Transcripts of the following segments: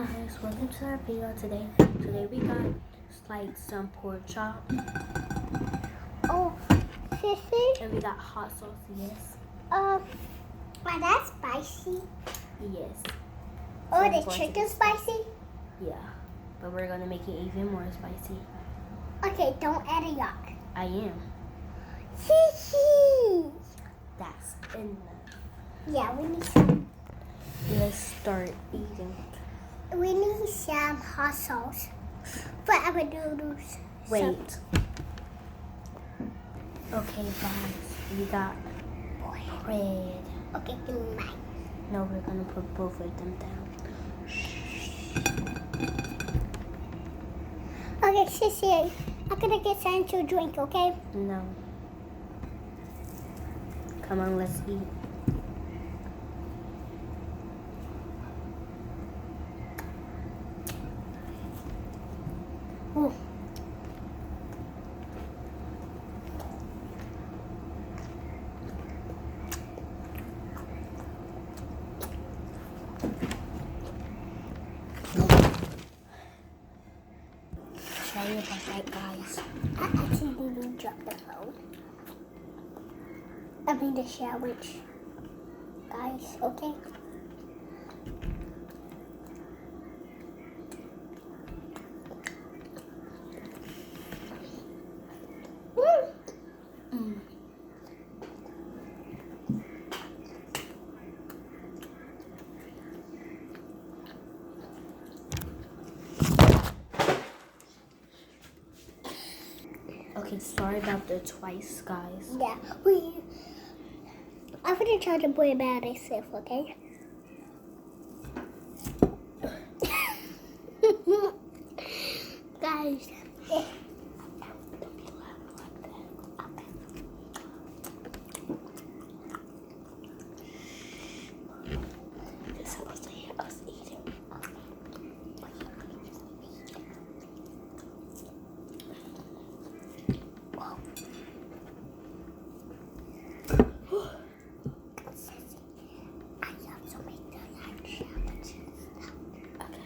guys, welcome to our video today. Today we got like some pork chop Oh, sissy. and we got hot sauce, yes. Wow, that's spicy. Yes. Oh, So the we're going to chicken get- spicy? Yeah. But we're gonna make it even more spicy. Okay, don't add a yuck. I am. Sissy. That's enough. Yeah, we need some. Let's start eating. We need some hot sauce for our noodles. Wait. Okay guys, we got bread. Okay, give me mine. No, we're gonna put both of them down. Okay, sissy, I'm gonna get something to drink, okay? No. Come on, let's eat. Ooh. Sorry about that, guys. I accidentally dropped the phone. I mean the sandwich. Guys, okay? Mm. Okay, sorry about the twice, guys. Yeah, I'm gonna try to put it by myself, okay? Guys, You're supposed to hear us eating. I have to make the sandwiches. Okay.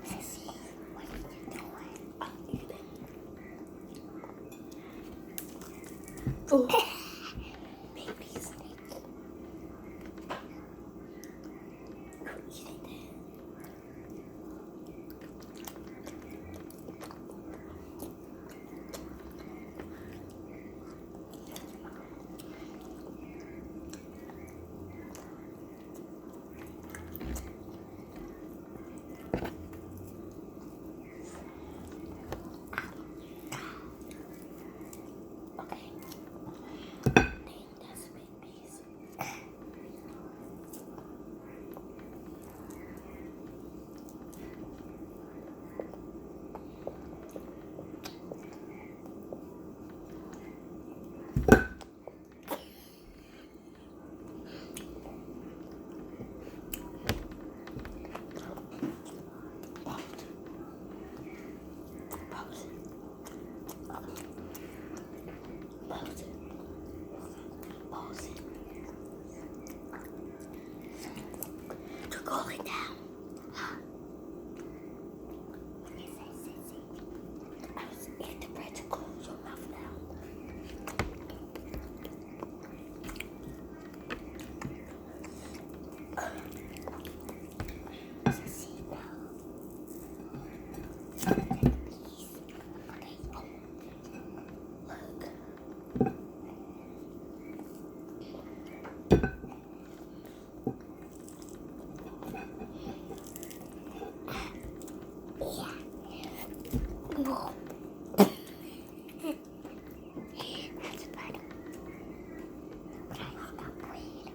Sissy, what are you doing? I'm eating. Oh. Babies. You're eating that. Okay. Dang, that's a big piece. Pause. Pause. Pause it. Pause it. You're going down. I was eating the bread to close your mouth now. Sissy, no. Okay. Oh. Look. Whoa. That's funny. Guys, stop playing.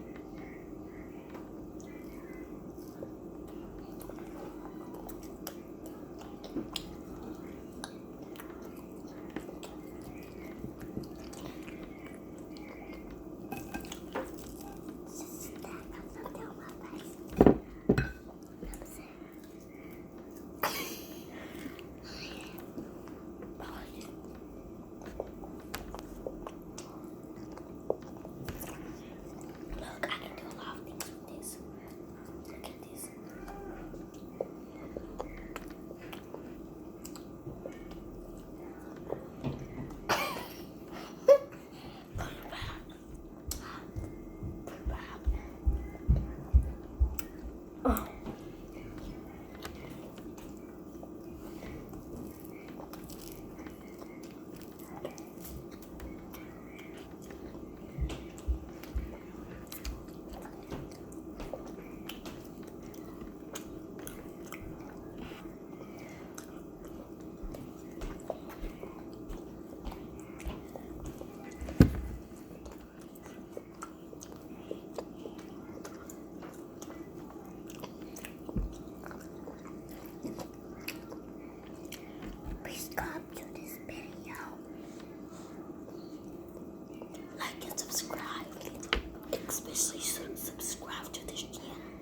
and subscribe. Especially subscribe to this channel.